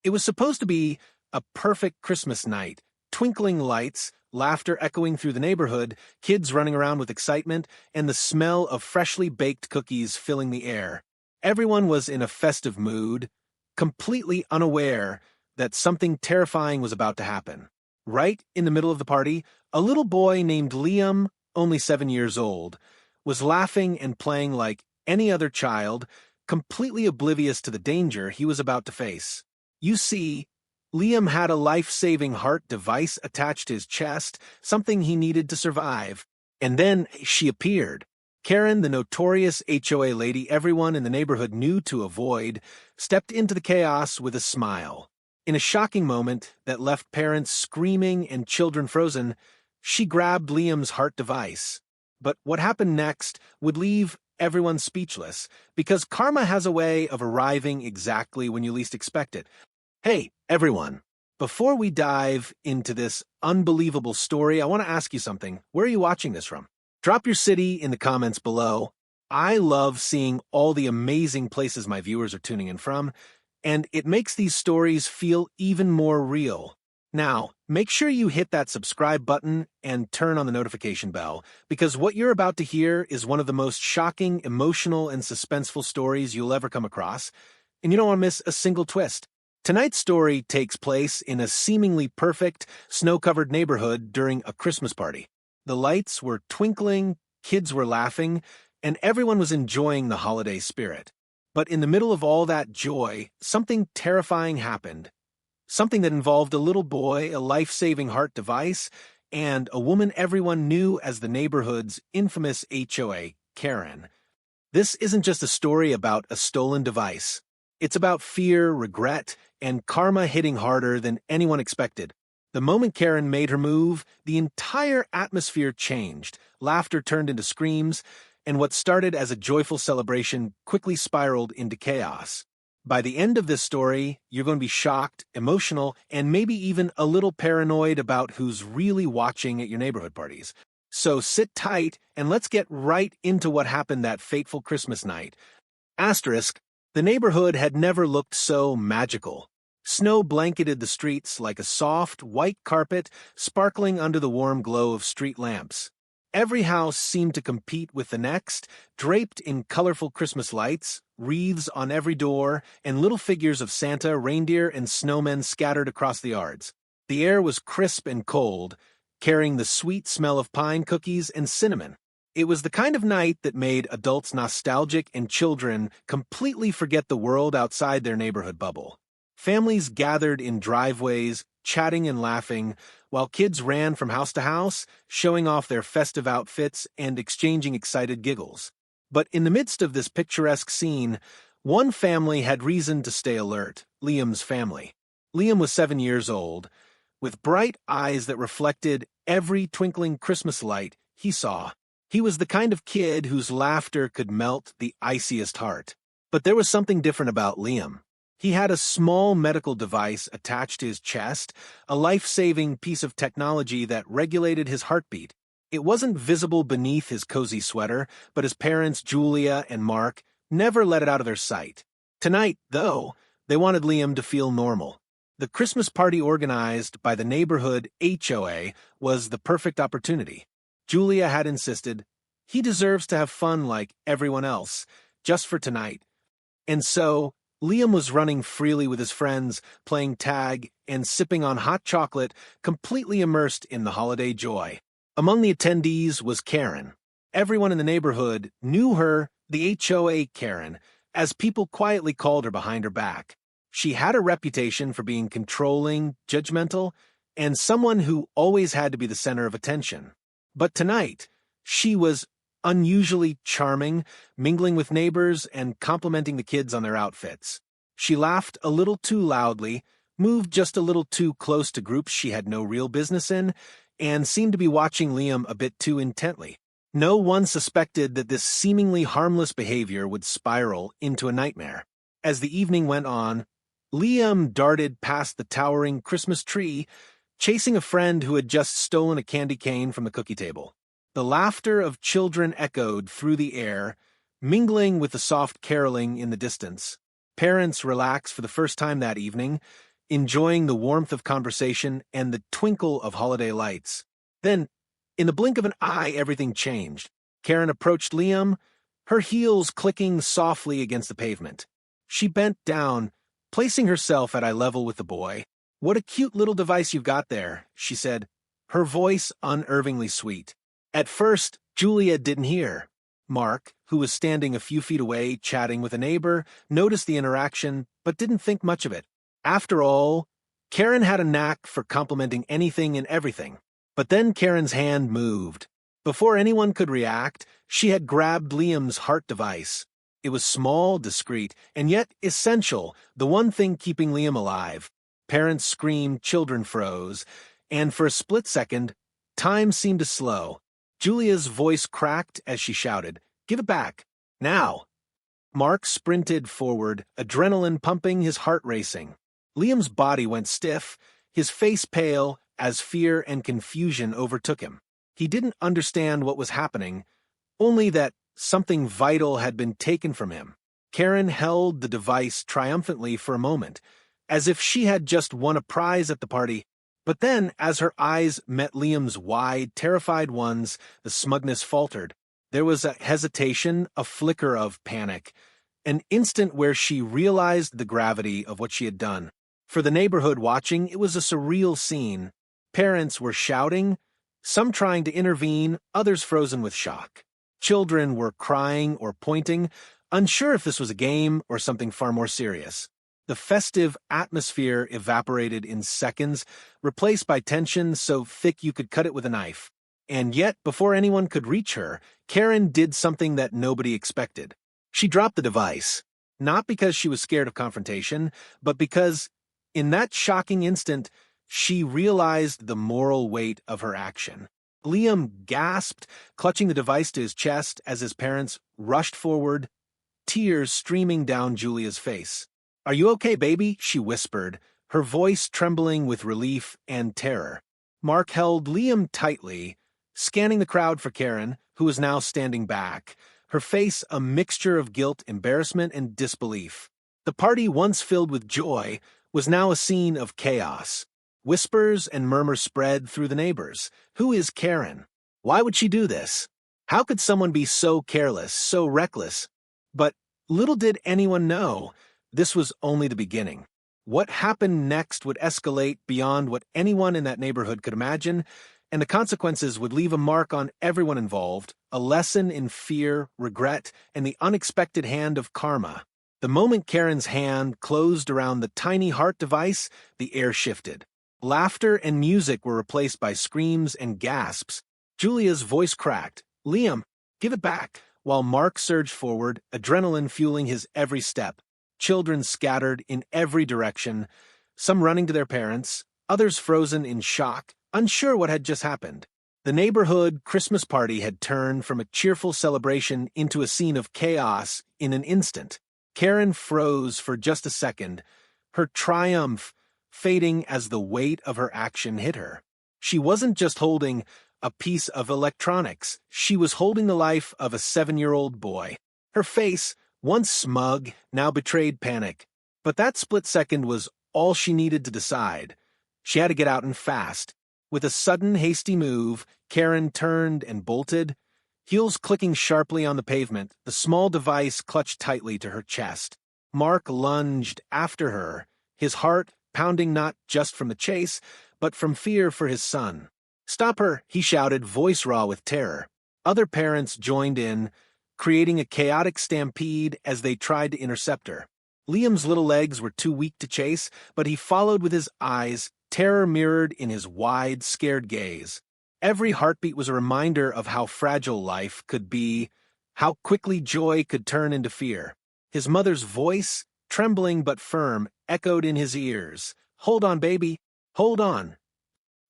It was supposed to be a perfect Christmas night, twinkling lights, laughter echoing through the neighborhood, kids running around with excitement, and the smell of freshly baked cookies filling the air. Everyone was in a festive mood, completely unaware that something terrifying was about to happen. Right in the middle of the party, a little boy named Liam, only 7 years old, was laughing and playing like any other child, completely oblivious to the danger he was about to face. You see, Liam had a life-saving heart device attached to his chest, something he needed to survive. And then she appeared. Karen, the notorious HOA lady everyone in the neighborhood knew to avoid, stepped into the chaos with a smile. In a shocking moment that left parents screaming and children frozen, she grabbed Liam's heart device. But what happened next would leave everyone speechless, because karma has a way of arriving exactly when you least expect it. Hey, everyone. Before we dive into this unbelievable story, I want to ask you something. Where are you watching this from? Drop your city in the comments below. I love seeing all the amazing places my viewers are tuning in from, and it makes these stories feel even more real. Now, make sure you hit that subscribe button and turn on the notification bell, because what you're about to hear is one of the most shocking, emotional, and suspenseful stories you'll ever come across, and you don't want to miss a single twist. Tonight's story takes place in a seemingly perfect, snow-covered neighborhood during a Christmas party. The lights were twinkling, kids were laughing, and everyone was enjoying the holiday spirit. But in the middle of all that joy, something terrifying happened. Something that involved a little boy, a life-saving heart device, and a woman everyone knew as the neighborhood's infamous HOA, Karen. This isn't just a story about a stolen device. It's about fear, regret, and karma hitting harder than anyone expected. The moment Karen made her move, the entire atmosphere changed. Laughter turned into screams, and what started as a joyful celebration quickly spiraled into chaos. By the end of this story, you're going to be shocked, emotional, and maybe even a little paranoid about who's really watching at your neighborhood parties. So sit tight, and let's get right into what happened that fateful Christmas night. Asterisk, the neighborhood had never looked so magical. Snow blanketed the streets like a soft, white carpet sparkling under the warm glow of street lamps. Every house seemed to compete with the next, draped in colorful Christmas lights, wreaths on every door, and little figures of Santa, reindeer, and snowmen scattered across the yards. The air was crisp and cold, carrying the sweet smell of pine cookies and cinnamon. It was the kind of night that made adults nostalgic and children completely forget the world outside their neighborhood bubble. Families gathered in driveways, chatting and laughing, while kids ran from house to house, showing off their festive outfits and exchanging excited giggles. But in the midst of this picturesque scene, one family had reason to stay alert, Liam's family. Liam was 7 years old, with bright eyes that reflected every twinkling Christmas light he saw. He was the kind of kid whose laughter could melt the iciest heart. But there was something different about Liam. He had a small medical device attached to his chest, a life-saving piece of technology that regulated his heartbeat. It wasn't visible beneath his cozy sweater, but his parents, Julia and Mark, never let it out of their sight. Tonight, though, they wanted Liam to feel normal. The Christmas party organized by the neighborhood HOA was the perfect opportunity. Julia had insisted, he deserves to have fun like everyone else, just for tonight. And so, Liam was running freely with his friends, playing tag, and sipping on hot chocolate, completely immersed in the holiday joy. Among the attendees was Karen. Everyone in the neighborhood knew her, the HOA Karen, as people quietly called her behind her back. She had a reputation for being controlling, judgmental, and someone who always had to be the center of attention. But tonight, she was unusually charming, mingling with neighbors and complimenting the kids on their outfits. She laughed a little too loudly, moved just a little too close to groups she had no real business in, and seemed to be watching Liam a bit too intently. No one suspected that this seemingly harmless behavior would spiral into a nightmare. As the evening went on, Liam darted past the towering Christmas tree, chasing a friend who had just stolen a candy cane from the cookie table. The laughter of children echoed through the air, mingling with the soft caroling in the distance. Parents relaxed for the first time that evening, enjoying the warmth of conversation and the twinkle of holiday lights. Then, in the blink of an eye, everything changed. Karen approached Liam, her heels clicking softly against the pavement. She bent down, placing herself at eye level with the boy. "What a cute little device you've got there," she said, her voice unervingly sweet. At first, Julia didn't hear. Mark, who was standing a few feet away chatting with a neighbor, noticed the interaction but didn't think much of it. After all, Karen had a knack for complimenting anything and everything. But then Karen's hand moved. Before anyone could react, she had grabbed Liam's heart device. It was small, discreet, and yet essential, the one thing keeping Liam alive. Parents screamed, children froze, and for a split second, time seemed to slow. Julia's voice cracked as she shouted, "Give it back, now!" Mark sprinted forward, adrenaline pumping, his heart racing. Liam's body went stiff, his face pale, as fear and confusion overtook him. He didn't understand what was happening, only that something vital had been taken from him. Karen held the device triumphantly for a moment, as if she had just won a prize at the party. But then, as her eyes met Liam's wide, terrified ones, the smugness faltered. There was a hesitation, a flicker of panic, an instant where she realized the gravity of what she had done. For the neighborhood watching, it was a surreal scene. Parents were shouting, some trying to intervene, others frozen with shock. Children were crying or pointing, unsure if this was a game or something far more serious. The festive atmosphere evaporated in seconds, replaced by tension so thick you could cut it with a knife. And yet, before anyone could reach her, Karen did something that nobody expected. She dropped the device, not because she was scared of confrontation, but because, in that shocking instant, she realized the moral weight of her action. Liam gasped, clutching the device to his chest as his parents rushed forward, tears streaming down Julia's face. "Are you okay, baby?" she whispered, her voice trembling with relief and terror. Mark held Liam tightly, scanning the crowd for Karen, who was now standing back, her face a mixture of guilt, embarrassment, and disbelief. The party, once filled with joy, was now a scene of chaos. Whispers and murmurs spread through the neighbors. Who is Karen? Why would she do this? How could someone be so careless, so reckless? But little did anyone know, this was only the beginning. What happened next would escalate beyond what anyone in that neighborhood could imagine, and the consequences would leave a mark on everyone involved, a lesson in fear, regret, and the unexpected hand of karma. The moment Karen's hand closed around the tiny heart device, the air shifted. Laughter and music were replaced by screams and gasps. Julia's voice cracked. "Liam, give it back," while Mark surged forward, adrenaline fueling his every step. Children scattered in every direction, some running to their parents, others frozen in shock, unsure what had just happened. The neighborhood Christmas party had turned from a cheerful celebration into a scene of chaos in an instant. Karen froze for just a second, her triumph fading as the weight of her action hit her. She wasn't just holding a piece of electronics, she was holding the life of a 7-year-old boy. Her face, once smug, now betrayed panic. But that split second was all she needed to decide. She had to get out and fast. With a sudden, hasty move, Karen turned and bolted, heels clicking sharply on the pavement, the small device clutched tightly to her chest. Mark lunged after her, his heart pounding not just from the chase, but from fear for his son. "Stop her," he shouted, voice raw with terror. Other parents joined in, creating a chaotic stampede as they tried to intercept her. Liam's little legs were too weak to chase, but he followed with his eyes, terror mirrored in his wide, scared gaze. Every heartbeat was a reminder of how fragile life could be, how quickly joy could turn into fear. His mother's voice, trembling but firm, echoed in his ears. "Hold on, baby. Hold on."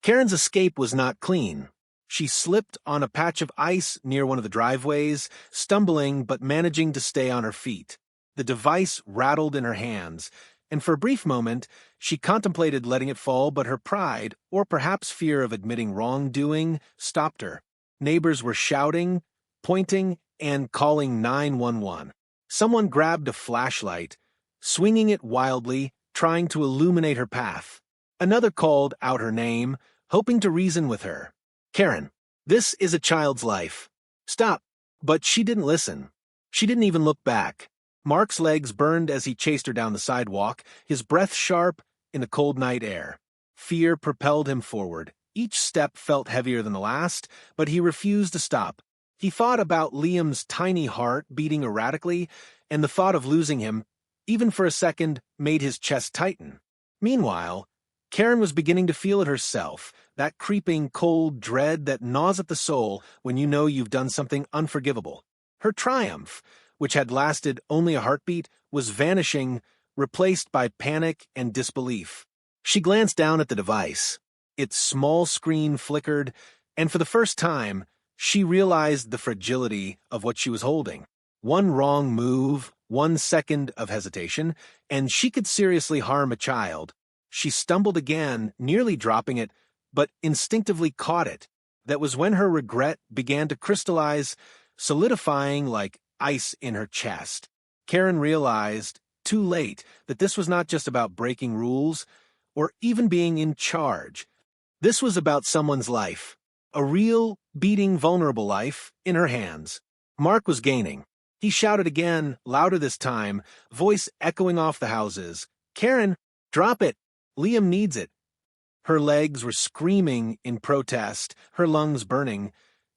Karen's escape was not clean. She slipped on a patch of ice near one of the driveways, stumbling but managing to stay on her feet. The device rattled in her hands, and for a brief moment, she contemplated letting it fall, but her pride, or perhaps fear of admitting wrongdoing, stopped her. Neighbors were shouting, pointing, and calling 911. Someone grabbed a flashlight, swinging it wildly, trying to illuminate her path. Another called out her name, hoping to reason with her. Karen, this is a child's life. Stop. But she didn't listen. She didn't even look back. Mark's legs burned as he chased her down the sidewalk, his breath sharp in the cold night air. Fear propelled him forward. Each step felt heavier than the last, but he refused to stop. He thought about Liam's tiny heart beating erratically, and the thought of losing him, even for a second, made his chest tighten. Meanwhile, Karen was beginning to feel it herself, that creeping, cold dread that gnaws at the soul when you know you've done something unforgivable. Her triumph, which had lasted only a heartbeat, was vanishing, replaced by panic and disbelief. She glanced down at the device. Its small screen flickered, and for the first time, she realized the fragility of what she was holding. One wrong move, 1 second of hesitation, and she could seriously harm a child. She stumbled again, nearly dropping it, but instinctively caught it. That was when her regret began to crystallize, solidifying like ice in her chest. Karen realized, too late, that this was not just about breaking rules, or even being in charge. This was about someone's life. A real, beating, vulnerable life in her hands. Mark was gaining. He shouted again, louder this time, voice echoing off the houses. Karen, drop it. Liam needs it. Her legs were screaming in protest, her lungs burning,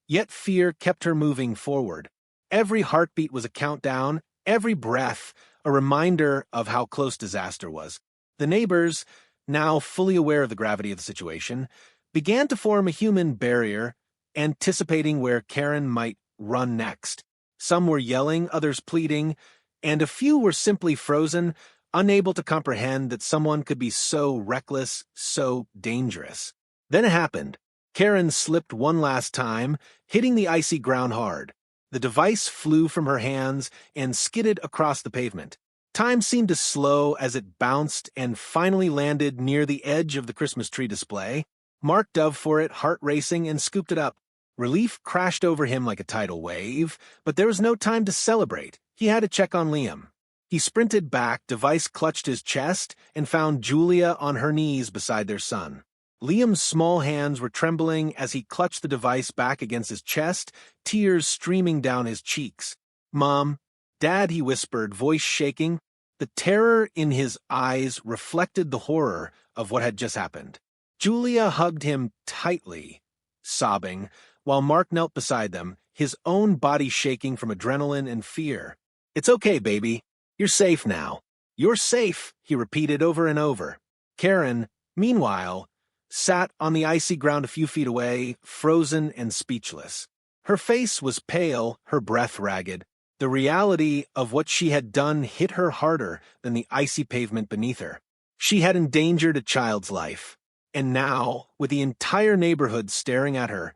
yet fear kept her moving forward. Every heartbeat was a countdown, every breath a reminder of how close disaster was. The neighbors, now fully aware of the gravity of the situation, began to form a human barrier, anticipating where Karen might run next. Some were yelling, others pleading, and a few were simply frozen, unable to comprehend that someone could be so reckless, so dangerous. Then it happened. Karen slipped one last time, hitting the icy ground hard. The device flew from her hands and skidded across the pavement. Time seemed to slow as it bounced and finally landed near the edge of the Christmas tree display. Mark dove for it, heart racing, and scooped it up. Relief crashed over him like a tidal wave, but there was no time to celebrate. He had to check on Liam. He sprinted back, device clutched his chest, and found Julia on her knees beside their son. Liam's small hands were trembling as he clutched the device back against his chest, tears streaming down his cheeks. "Mom, Dad," he whispered, voice shaking. The terror in his eyes reflected the horror of what had just happened. Julia hugged him tightly, sobbing, while Mark knelt beside them, his own body shaking from adrenaline and fear. "It's okay, baby. You're safe now. You're safe," he repeated over and over. Karen, meanwhile, sat on the icy ground a few feet away, frozen and speechless. Her face was pale, her breath ragged. The reality of what she had done hit her harder than the icy pavement beneath her. She had endangered a child's life. And now, with the entire neighborhood staring at her,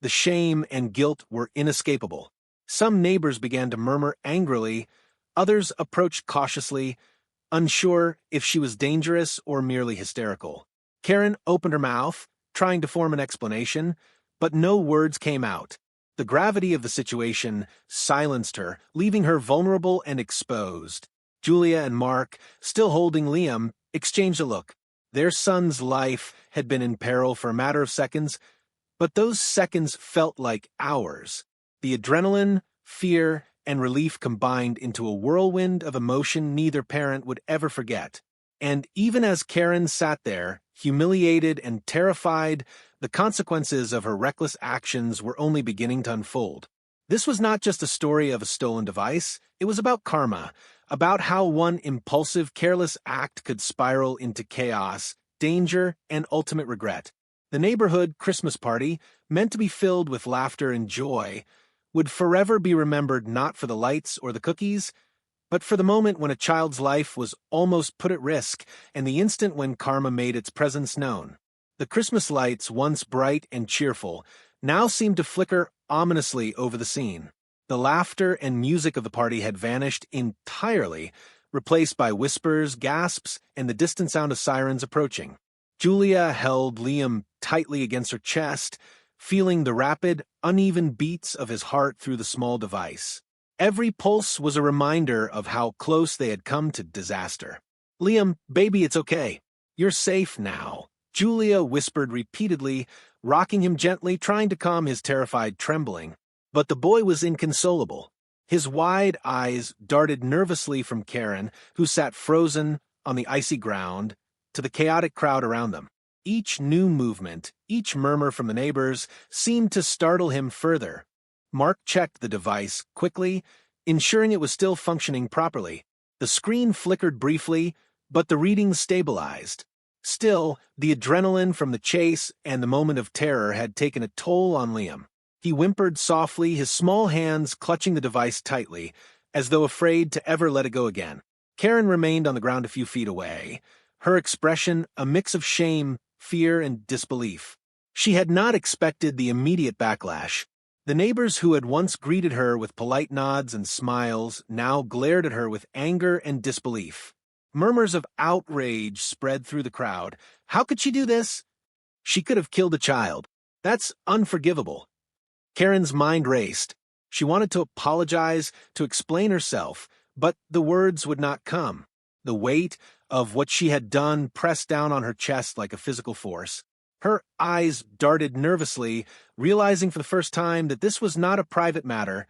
the shame and guilt were inescapable. Some neighbors began to murmur angrily, others approached cautiously, unsure if she was dangerous or merely hysterical. Karen opened her mouth, trying to form an explanation, but no words came out. The gravity of the situation silenced her, leaving her vulnerable and exposed. Julia and Mark, still holding Liam, exchanged a look. Their son's life had been in peril for a matter of seconds, but those seconds felt like hours. The adrenaline, fear, and relief combined into a whirlwind of emotion neither parent would ever forget. And even as Karen sat there, humiliated and terrified, the consequences of her reckless actions were only beginning to unfold. This was not just a story of a stolen device, it was about karma, about how one impulsive, careless act could spiral into chaos, danger, and ultimate regret. The neighborhood Christmas party, meant to be filled with laughter and joy, would forever be remembered not for the lights or the cookies, but for the moment when a child's life was almost put at risk and the instant when karma made its presence known. The Christmas lights, once bright and cheerful, now seemed to flicker ominously over the scene. The laughter and music of the party had vanished entirely, replaced by whispers, gasps, and the distant sound of sirens approaching. Julia held Liam tightly against her chest, feeling the rapid, uneven beats of his heart through the small device. Every pulse was a reminder of how close they had come to disaster. Liam, baby, it's okay. You're safe now, Julia whispered repeatedly, rocking him gently, trying to calm his terrified trembling. But the boy was inconsolable. His wide eyes darted nervously from Karen, who sat frozen on the icy ground, to the chaotic crowd around them. Each new movement, each murmur from the neighbors, seemed to startle him further. Mark checked the device quickly, ensuring it was still functioning properly. The screen flickered briefly, but the readings stabilized. Still, the adrenaline from the chase and the moment of terror had taken a toll on Liam. He whimpered softly, his small hands clutching the device tightly, as though afraid to ever let it go again. Karen remained on the ground a few feet away, her expression a mix of shame, fear, and disbelief. She had not expected the immediate backlash. The neighbors who had once greeted her with polite nods and smiles now glared at her with anger and disbelief. Murmurs of outrage spread through the crowd. How could she do this? She could have killed a child. That's unforgivable. Karen's mind raced. She wanted to apologize, to explain herself, but the words would not come. The weight of what she had done pressed down on her chest like a physical force. Her eyes darted nervously, realizing for the first time that this was not a private matter.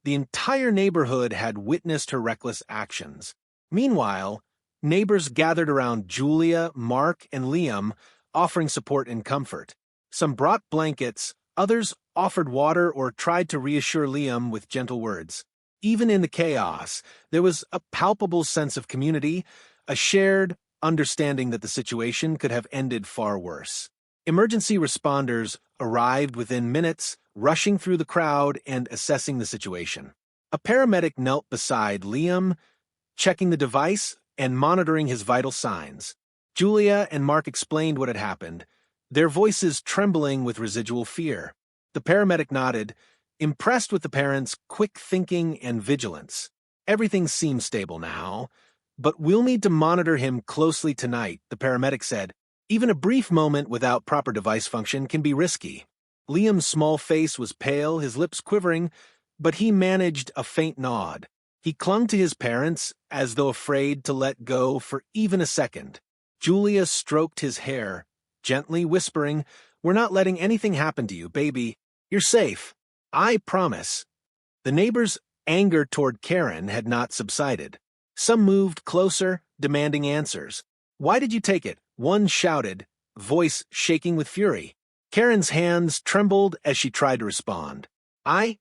The entire neighborhood had witnessed her reckless actions. Meanwhile, neighbors gathered around Julia, Mark, and Liam, offering support and comfort. Some brought blankets, others offered water or tried to reassure Liam with gentle words. Even in the chaos, there was a palpable sense of community, a shared understanding that the situation could have ended far worse. Emergency responders arrived within minutes, rushing through the crowd and assessing the situation. A paramedic knelt beside Liam, checking the device and monitoring his vital signs. Julia and Mark explained what had happened, their voices trembling with residual fear. The paramedic nodded, impressed with the parents' quick thinking and vigilance. Everything seems stable now, but we'll need to monitor him closely tonight, the paramedic said. Even a brief moment without proper device function can be risky. Liam's small face was pale, his lips quivering, but he managed a faint nod. He clung to his parents as though afraid to let go for even a second. Julia stroked his hair, gently whispering, "We're not letting anything happen to you, baby. You're safe. I promise." The neighbors' anger toward Karen had not subsided. Some moved closer, demanding answers. "Why did you take it?" One shouted, voice shaking with fury. Karen's hands trembled as she tried to respond. I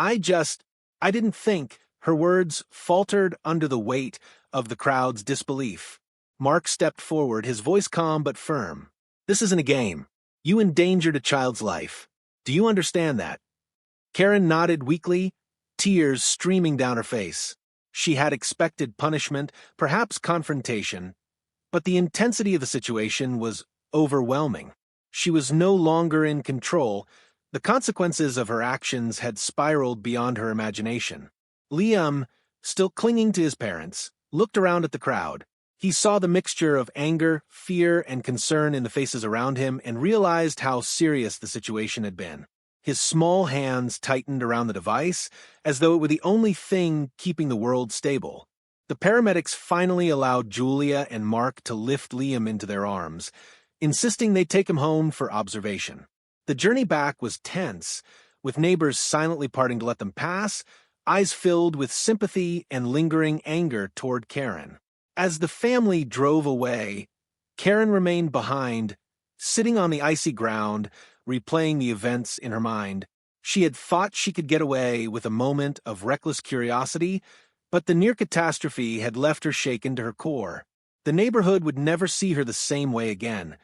didn't think." Her words faltered under the weight of the crowd's disbelief. Mark stepped forward, his voice calm but firm. "This isn't a game. You endangered a child's life. Do you understand that?" Karen nodded weakly, tears streaming down her face. She had expected punishment, perhaps confrontation, but the intensity of the situation was overwhelming. She was no longer in control. The consequences of her actions had spiraled beyond her imagination. Liam, still clinging to his parents, looked around at the crowd. He saw the mixture of anger, fear, and concern in the faces around him and realized how serious the situation had been. His small hands tightened around the device, as though it were the only thing keeping the world stable. The paramedics finally allowed Julia and Mark to lift Liam into their arms, insisting they take him home for observation. The journey back was tense, with neighbors silently parting to let them pass, eyes filled with sympathy and lingering anger toward Karen. As the family drove away, Karen remained behind, sitting on the icy ground, replaying the events in her mind. She had thought she could get away with a moment of reckless curiosity, but the near catastrophe had left her shaken to her core. The neighborhood would never see her the same way again,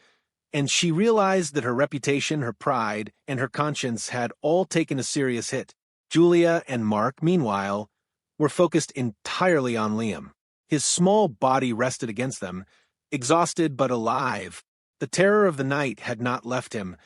and she realized that her reputation, her pride, and her conscience had all taken a serious hit. Julia and Mark, meanwhile, were focused entirely on Liam. His small body rested against them, exhausted but alive. The terror of the night had not left him,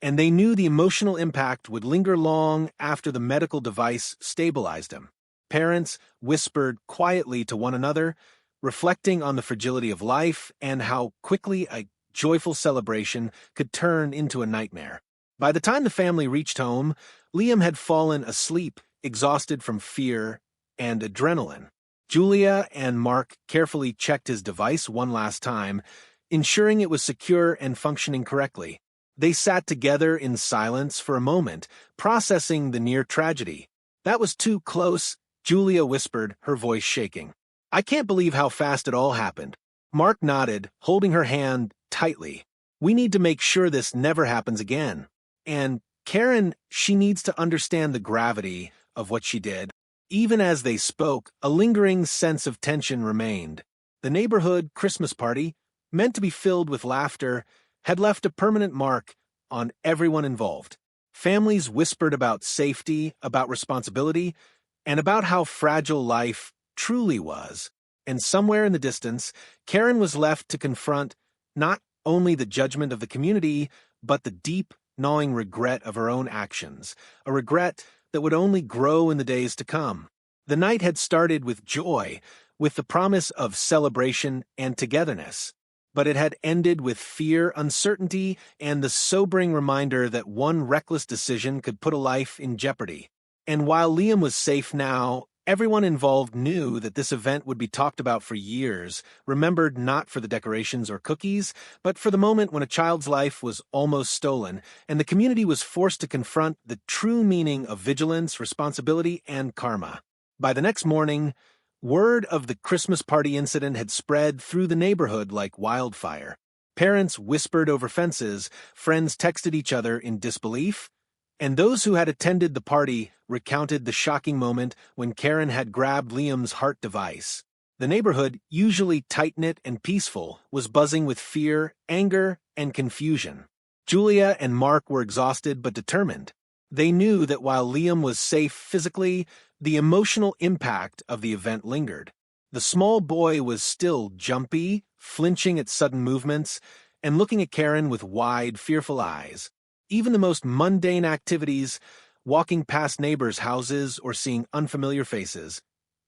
and they knew the emotional impact would linger long after the medical device stabilized him. Parents whispered quietly to one another, reflecting on the fragility of life and how quickly a joyful celebration could turn into a nightmare. By the time the family reached home, Liam had fallen asleep, exhausted from fear and adrenaline. Julia and Mark carefully checked his device one last time, ensuring it was secure and functioning correctly. They sat together in silence for a moment, processing the near tragedy. "That was too close," Julia whispered, her voice shaking. "I can't believe how fast it all happened." Mark nodded, holding her hand tightly. "We need to make sure this never happens again. And Karen, she needs to understand the gravity of what she did." Even as they spoke, a lingering sense of tension remained. The neighborhood Christmas party, meant to be filled with laughter, had left a permanent mark on everyone involved. Families whispered about safety, about responsibility, and about how fragile life truly was. And somewhere in the distance, Karen was left to confront not only the judgment of the community, but the deep, gnawing regret of her own actions, a regret that would only grow in the days to come. The night had started with joy, with the promise of celebration and togetherness, but it had ended with fear, uncertainty, and the sobering reminder that one reckless decision could put a life in jeopardy. And while Liam was safe now, everyone involved knew that this event would be talked about for years, remembered not for the decorations or cookies, but for the moment when a child's life was almost stolen, and the community was forced to confront the true meaning of vigilance, responsibility, and karma. By the next morning, word of the Christmas party incident had spread through the neighborhood like wildfire. Parents whispered over fences, friends texted each other in disbelief, and those who had attended the party recounted the shocking moment when Karen had grabbed Liam's heart device. The neighborhood, usually tight-knit and peaceful, was buzzing with fear, anger, and confusion. Julia and Mark were exhausted but determined. They knew that while Liam was safe physically, the emotional impact of the event lingered. The small boy was still jumpy, flinching at sudden movements, and looking at Karen with wide, fearful eyes. Even the most mundane activities, walking past neighbors' houses or seeing unfamiliar faces,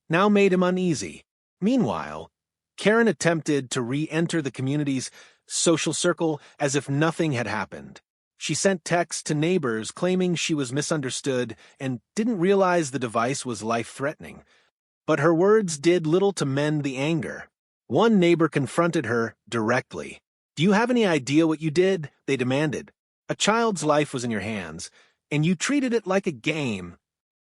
now made him uneasy. Meanwhile, Karen attempted to re-enter the community's social circle as if nothing had happened. She sent texts to neighbors claiming she was misunderstood and didn't realize the device was life-threatening. But her words did little to mend the anger. One neighbor confronted her directly. "Do you have any idea what you did?" they demanded. "A child's life was in your hands, and you treated it like a game."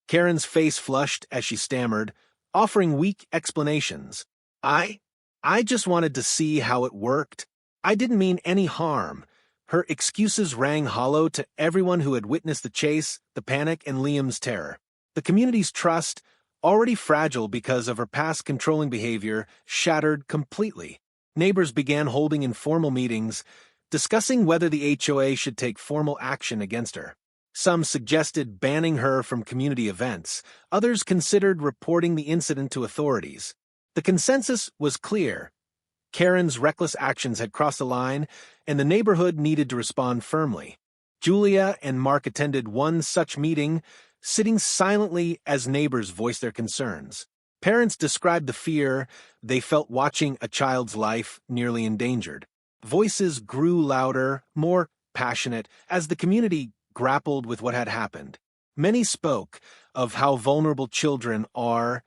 Karen's face flushed as she stammered, offering weak explanations. I just wanted to see how it worked. I didn't mean any harm." Her excuses rang hollow to everyone who had witnessed the chase, the panic, and Liam's terror. The community's trust, already fragile because of her past controlling behavior, shattered completely. Neighbors began holding informal meetings, discussing whether the HOA should take formal action against her. Some suggested banning her from community events. Others considered reporting the incident to authorities. The consensus was clear. Karen's reckless actions had crossed a line, and the neighborhood needed to respond firmly. Julia and Mark attended one such meeting, sitting silently as neighbors voiced their concerns. Parents described the fear they felt watching a child's life nearly endangered. Voices grew louder, more passionate, as the community grappled with what had happened. Many spoke of how vulnerable children are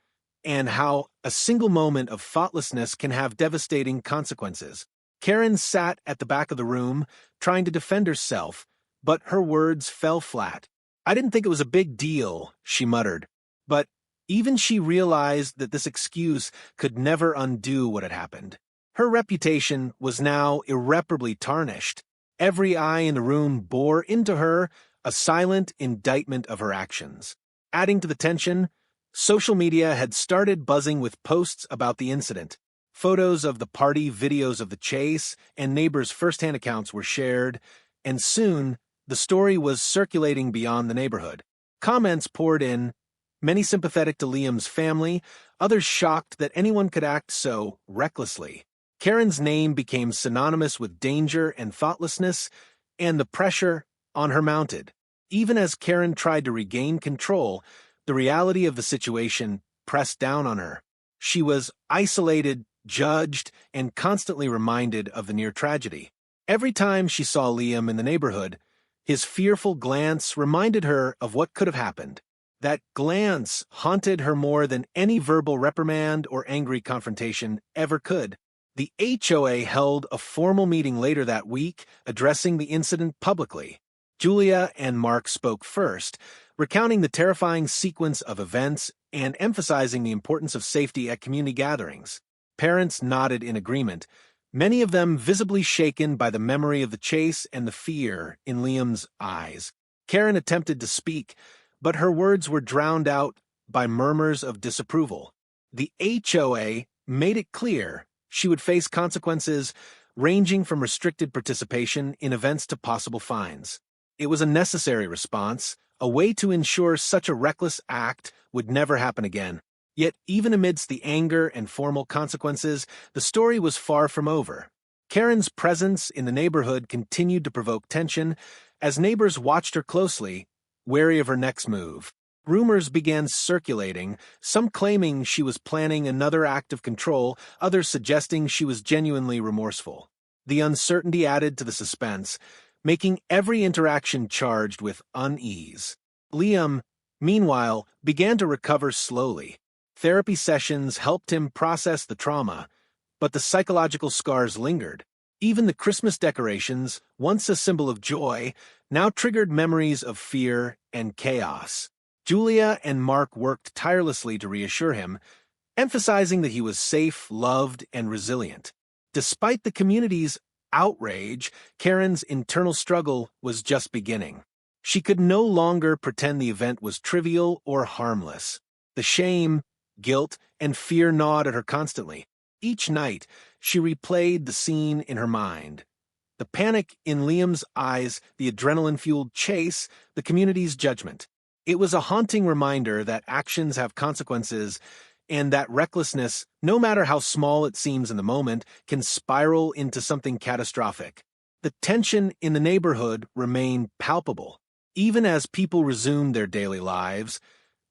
and how a single moment of thoughtlessness can have devastating consequences. Karen sat at the back of the room, trying to defend herself, but her words fell flat. "I didn't think it was a big deal," she muttered. But even she realized that this excuse could never undo what had happened. Her reputation was now irreparably tarnished. Every eye in the room bore into her a silent indictment of her actions. Adding to the tension, social media had started buzzing with posts about the incident. Photos of the party, videos of the chase, and neighbors' first-hand accounts were shared, and soon the story was circulating beyond the neighborhood. Comments poured in, many sympathetic to Liam's family, others shocked that anyone could act so recklessly. Karen's name became synonymous with danger and thoughtlessness, and the pressure on her mounted. Even as Karen tried to regain control, the reality of the situation pressed down on her. She was isolated, judged, and constantly reminded of the near tragedy. Every time she saw Liam in the neighborhood, his fearful glance reminded her of what could have happened. That glance haunted her more than any verbal reprimand or angry confrontation ever could. The HOA held a formal meeting later that week, addressing the incident publicly. Julia and Mark spoke first, recounting the terrifying sequence of events and emphasizing the importance of safety at community gatherings. Parents nodded in agreement, many of them visibly shaken by the memory of the chase and the fear in Liam's eyes. Karen attempted to speak, but her words were drowned out by murmurs of disapproval. The HOA made it clear she would face consequences ranging from restricted participation in events to possible fines. It was a necessary response, a way to ensure such a reckless act would never happen again. Yet, even amidst the anger and formal consequences, the story was far from over. Karen's presence in the neighborhood continued to provoke tension as neighbors watched her closely, wary of her next move. Rumors began circulating, some claiming she was planning another act of control, others suggesting she was genuinely remorseful. The uncertainty added to the suspense, making every interaction charged with unease. Liam, meanwhile, began to recover slowly. Therapy sessions helped him process the trauma, but the psychological scars lingered. Even the Christmas decorations, once a symbol of joy, now triggered memories of fear and chaos. Julia and Mark worked tirelessly to reassure him, emphasizing that he was safe, loved, and resilient. Despite the community's outrage, Karen's internal struggle was just beginning. She could no longer pretend the event was trivial or harmless. The shame, guilt, and fear gnawed at her constantly. Each night, she replayed the scene in her mind. The panic in Liam's eyes, the adrenaline-fueled chase, the community's judgment. It was a haunting reminder that actions have consequences and that recklessness, no matter how small it seems in the moment, can spiral into something catastrophic. The tension in the neighborhood remained palpable. Even as people resumed their daily lives,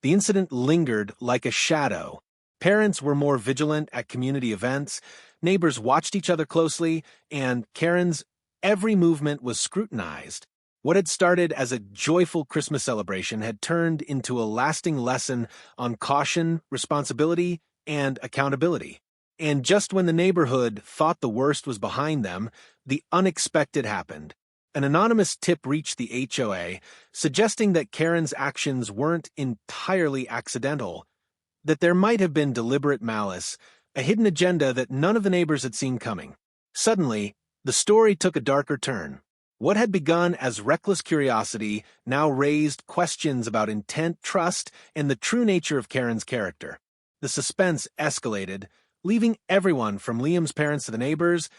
the incident lingered like a shadow. Parents were more vigilant at community events, neighbors watched each other closely, and Karen's every movement was scrutinized. What had started as a joyful Christmas celebration had turned into a lasting lesson on caution, responsibility, and accountability. And just when the neighborhood thought the worst was behind them, the unexpected happened. An anonymous tip reached the HOA, suggesting that Karen's actions weren't entirely accidental, that there might have been deliberate malice, a hidden agenda that none of the neighbors had seen coming. Suddenly, the story took a darker turn. What had begun as reckless curiosity now raised questions about intent, trust, and the true nature of Karen's character. The suspense escalated, leaving everyone from Liam's parents to the neighbors,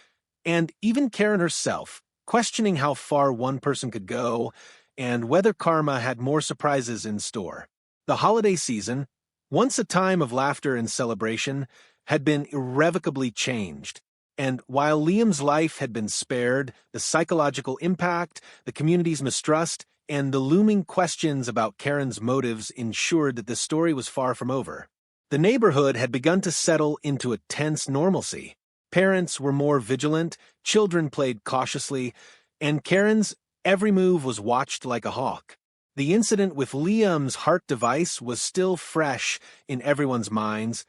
and even Karen herself, questioning how far one person could go and whether karma had more surprises in store. The holiday season, once a time of laughter and celebration, had been irrevocably changed. And while Liam's life had been spared, the psychological impact, the community's mistrust, and the looming questions about Karen's motives ensured that the story was far from over. The neighborhood had begun to settle into a tense normalcy. Parents were more vigilant, children played cautiously, and Karen's every move was watched like a hawk. The incident with Liam's heart device was still fresh in everyone's minds,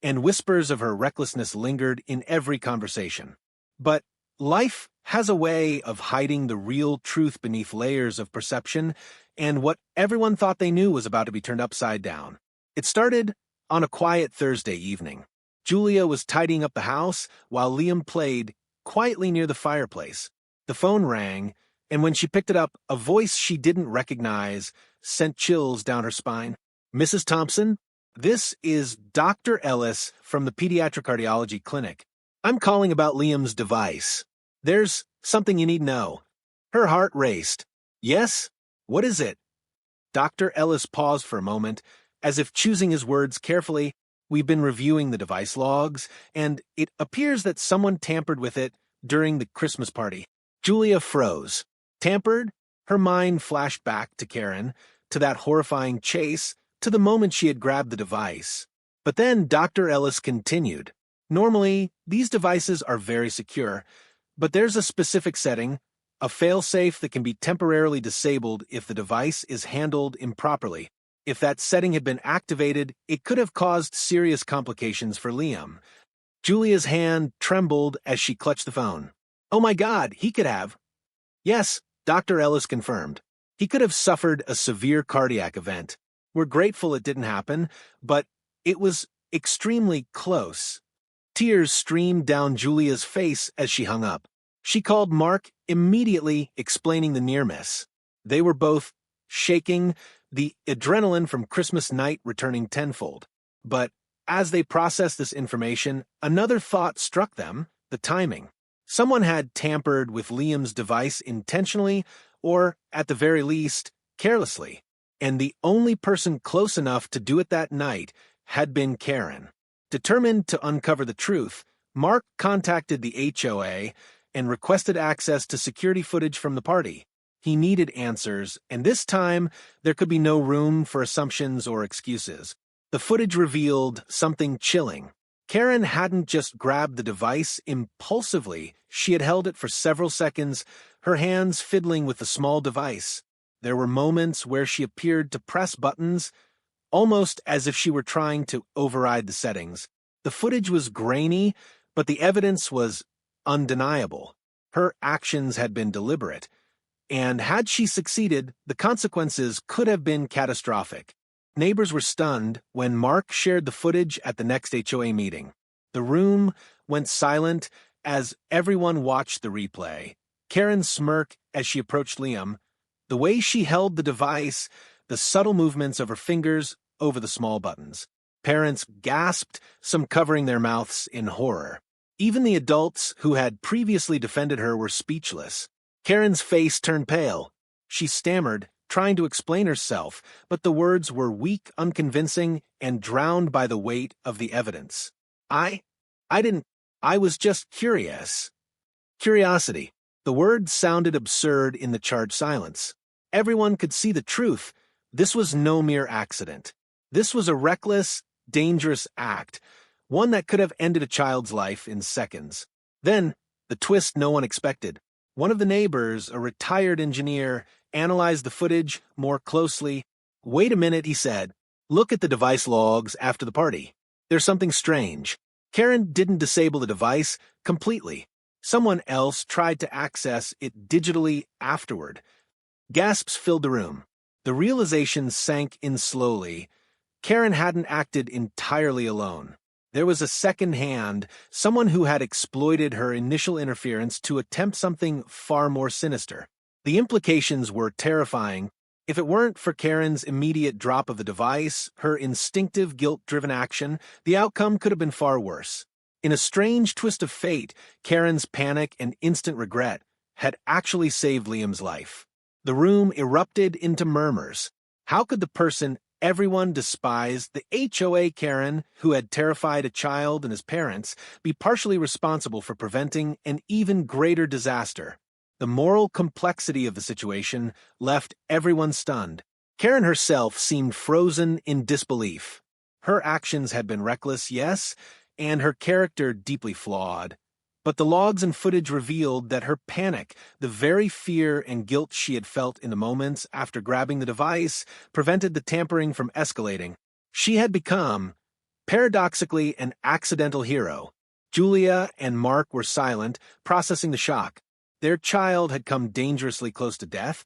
and whispers of her recklessness lingered in every conversation. But life has a way of hiding the real truth beneath layers of perception, and what everyone thought they knew was about to be turned upside down. It started on a quiet Thursday evening. Julia was tidying up the house while Liam played quietly near the fireplace. The phone rang, and when she picked it up, a voice she didn't recognize sent chills down her spine. "Mrs. Thompson? This is Dr. Ellis from the Pediatric Cardiology Clinic. I'm calling about Liam's device. There's something you need to know." Her heart raced. "Yes? What is it?" Dr. Ellis paused for a moment, as if choosing his words carefully. "We've been reviewing the device logs, and it appears that someone tampered with it during the Christmas party." Julia froze. Tampered? Her mind flashed back to Karen, to that horrifying chase, to the moment she had grabbed the device. But then Dr. Ellis continued. "Normally, these devices are very secure, but there's a specific setting, a failsafe that can be temporarily disabled if the device is handled improperly. If that setting had been activated, it could have caused serious complications for Liam. Julia's hand trembled as she clutched the phone. Oh my God, he could have. Yes, Dr. Ellis confirmed. He could have suffered a severe cardiac event. We're grateful it didn't happen, but it was extremely close. Tears streamed down Julia's face as she hung up. She called Mark immediately, explaining the near miss. They were both shaking, the adrenaline from Christmas night returning tenfold. But as they processed this information, another thought struck them: the timing. Someone had tampered with Liam's device intentionally, or, at the very least, carelessly. And the only person close enough to do it that night had been Karen. Determined to uncover the truth, Mark contacted the HOA and requested access to security footage from the party. He needed answers, and this time there could be no room for assumptions or excuses. The footage revealed something chilling. Karen hadn't just grabbed the device impulsively, she had held it for several seconds, her hands fiddling with the small device. There were moments where she appeared to press buttons, almost as if she were trying to override the settings. The footage was grainy, but the evidence was undeniable. Her actions had been deliberate, and had she succeeded, the consequences could have been catastrophic. Neighbors were stunned when Mark shared the footage at the next HOA meeting. The room went silent as everyone watched the replay. Karen smirked as she approached Liam. The way she held the device, the subtle movements of her fingers over the small buttons. Parents gasped, some covering their mouths in horror. Even the adults who had previously defended her were speechless. Karen's face turned pale. She stammered, trying to explain herself, but the words were weak, unconvincing, and drowned by the weight of the evidence. I was just curious. Curiosity. The word sounded absurd in the charged silence. Everyone could see the truth. This was no mere accident. This was a reckless, dangerous act, one that could have ended a child's life in seconds. Then, the twist no one expected. One of the neighbors, a retired engineer, analyzed the footage more closely. Wait a minute, he said. Look at the device logs after the party. There's something strange. Karen didn't disable the device completely. Someone else tried to access it digitally afterward. Gasps filled the room. The realization sank in slowly. Karen hadn't acted entirely alone. There was a second hand, someone who had exploited her initial interference to attempt something far more sinister. The implications were terrifying. If it weren't for Karen's immediate drop of the device, her instinctive guilt-driven action, the outcome could have been far worse. In a strange twist of fate, Karen's panic and instant regret had actually saved Liam's life. The room erupted into murmurs. How could the person everyone despised, the HOA Karen, who had terrified a child and his parents, be partially responsible for preventing an even greater disaster? The moral complexity of the situation left everyone stunned. Karen herself seemed frozen in disbelief. Her actions had been reckless, yes, and her character deeply flawed. But the logs and footage revealed that her panic, the very fear and guilt she had felt in the moments after grabbing the device, prevented the tampering from escalating. She had become, paradoxically, an accidental hero. Julia and Mark were silent, processing the shock. Their child had come dangerously close to death,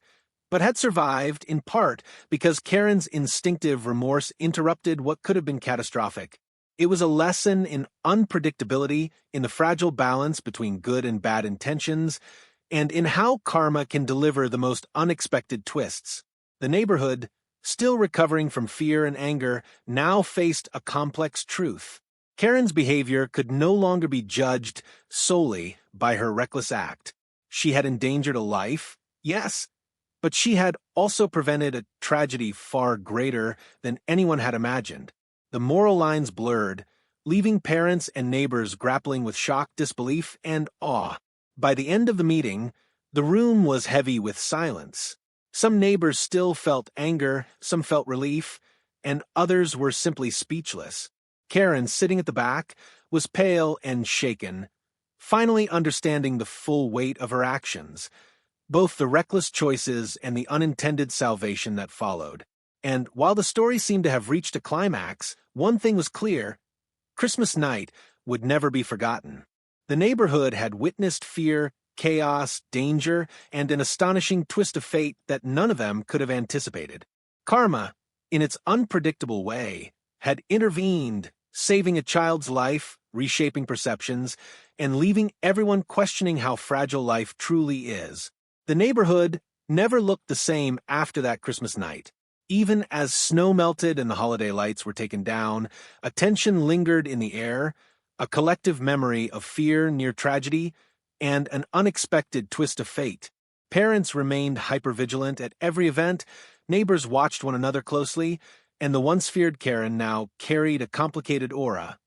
but had survived in part because Karen's instinctive remorse interrupted what could have been catastrophic. It was a lesson in unpredictability, in the fragile balance between good and bad intentions, and in how karma can deliver the most unexpected twists. The neighborhood, still recovering from fear and anger, now faced a complex truth. Karen's behavior could no longer be judged solely by her reckless act. She had endangered a life, yes, but she had also prevented a tragedy far greater than anyone had imagined. The moral lines blurred, leaving parents and neighbors grappling with shock, disbelief, and awe. By the end of the meeting, the room was heavy with silence. Some neighbors still felt anger, some felt relief, and others were simply speechless. Karen, sitting at the back, was pale and shaken, finally understanding the full weight of her actions, both the reckless choices and the unintended salvation that followed. And while the story seemed to have reached a climax, one thing was clear: Christmas night would never be forgotten. The neighborhood had witnessed fear, chaos, danger, and an astonishing twist of fate that none of them could have anticipated. Karma, in its unpredictable way, had intervened, saving a child's life, reshaping perceptions, and leaving everyone questioning how fragile life truly is. The neighborhood never looked the same after that Christmas night. Even as snow melted and the holiday lights were taken down, a tension lingered in the air, a collective memory of fear near tragedy, and an unexpected twist of fate. Parents remained hypervigilant at every event, neighbors watched one another closely, and the once feared Karen now carried a complicated aura,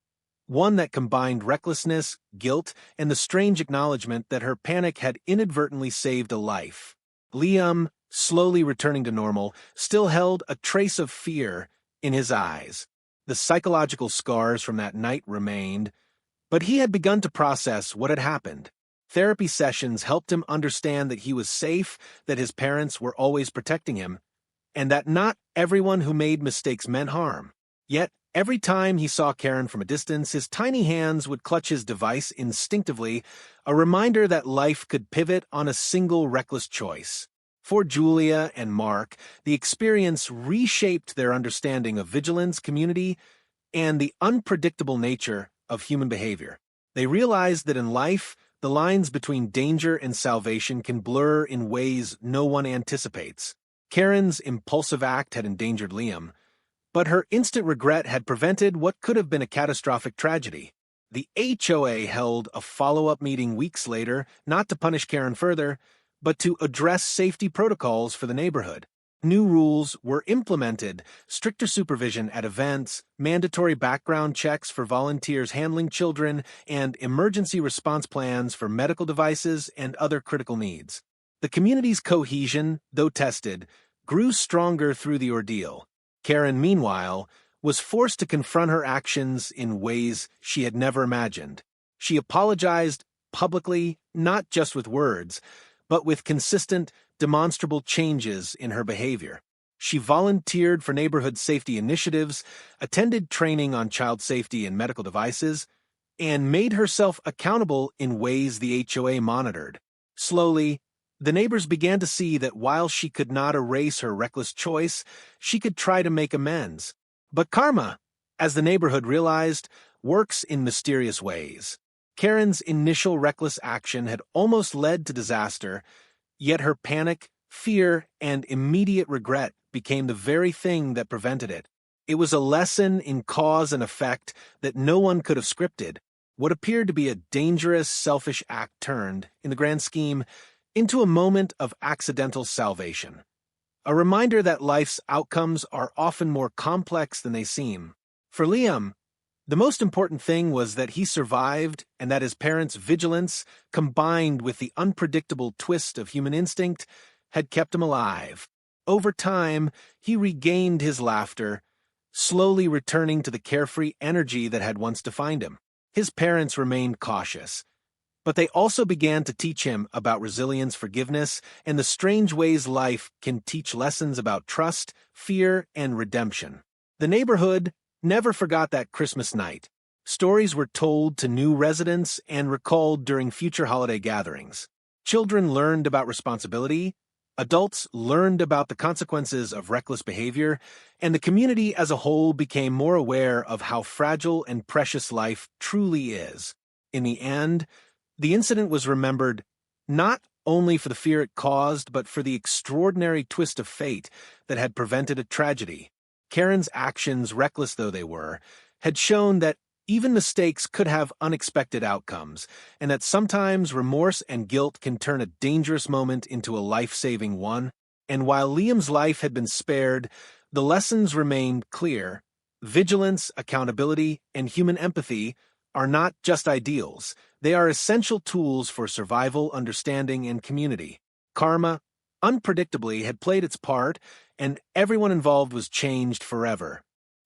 one that combined recklessness, guilt, and the strange acknowledgement that her panic had inadvertently saved a life. Liam, slowly returning to normal, still held a trace of fear in his eyes. The psychological scars from that night remained, but he had begun to process what had happened. Therapy sessions helped him understand that he was safe, that his parents were always protecting him, and that not everyone who made mistakes meant harm. Yet, every time he saw Karen from a distance, his tiny hands would clutch his device instinctively, a reminder that life could pivot on a single reckless choice. For Julia and Mark, the experience reshaped their understanding of vigilance, community, and the unpredictable nature of human behavior. They realized that in life, the lines between danger and salvation can blur in ways no one anticipates. Karen's impulsive act had endangered Liam, but her instant regret had prevented what could have been a catastrophic tragedy. The HOA held a follow-up meeting weeks later, not to punish Karen further, but to address safety protocols for the neighborhood. New rules were implemented: stricter supervision at events, mandatory background checks for volunteers handling children, and emergency response plans for medical devices and other critical needs. The community's cohesion, though tested, grew stronger through the ordeal. Karen, meanwhile, was forced to confront her actions in ways she had never imagined. She apologized publicly, not just with words, but with consistent, demonstrable changes in her behavior. She volunteered for neighborhood safety initiatives, attended training on child safety and medical devices, and made herself accountable in ways the HOA monitored. Slowly, the neighbors began to see that while she could not erase her reckless choice, she could try to make amends. But karma, as the neighborhood realized, works in mysterious ways. Karen's initial reckless action had almost led to disaster, yet her panic, fear, and immediate regret became the very thing that prevented it. It was a lesson in cause and effect that no one could have scripted. What appeared to be a dangerous, selfish act turned, in the grand scheme, into a moment of accidental salvation. A reminder that life's outcomes are often more complex than they seem. For Liam, the most important thing was that he survived and that his parents' vigilance, combined with the unpredictable twist of human instinct, had kept him alive. Over time, he regained his laughter, slowly returning to the carefree energy that had once defined him. His parents remained cautious, but they also began to teach him about resilience, forgiveness, and the strange ways life can teach lessons about trust, fear, and redemption. The neighborhood never forgot that Christmas night. Stories were told to new residents and recalled during future holiday gatherings. Children learned about responsibility, adults learned about the consequences of reckless behavior, and the community as a whole became more aware of how fragile and precious life truly is. In the end, the incident was remembered not only for the fear it caused, but for the extraordinary twist of fate that had prevented a tragedy. Karen's actions, reckless though they were, had shown that even mistakes could have unexpected outcomes, and that sometimes remorse and guilt can turn a dangerous moment into a life-saving one. And while Liam's life had been spared, the lessons remained clear. Vigilance, accountability, and human empathy are not just ideals. They are essential tools for survival, understanding, and community. Karma, unpredictably, had played its part, and everyone involved was changed forever.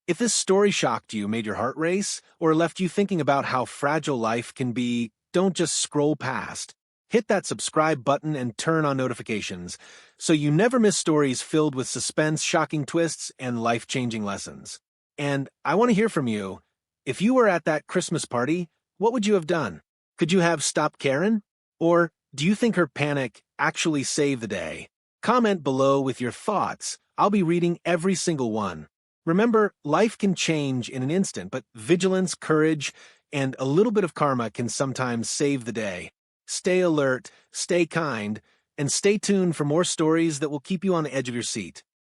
If this story shocked you, made your heart race, or left you thinking about how fragile life can be, don't just scroll past. hit that subscribe button and turn on notifications so you never miss stories filled with suspense, shocking twists, and life-changing lessons. And I want to hear from you. If you were at that Christmas party, what would you have done? Could you have stopped Karen? Or do you think her panic actually saved the day? Comment below with your thoughts. I'll be reading every single one. Remember, life can change in an instant, but vigilance, courage, and a little bit of karma can sometimes save the day. Stay alert, stay kind, and stay tuned for more stories that will keep you on the edge of your seat.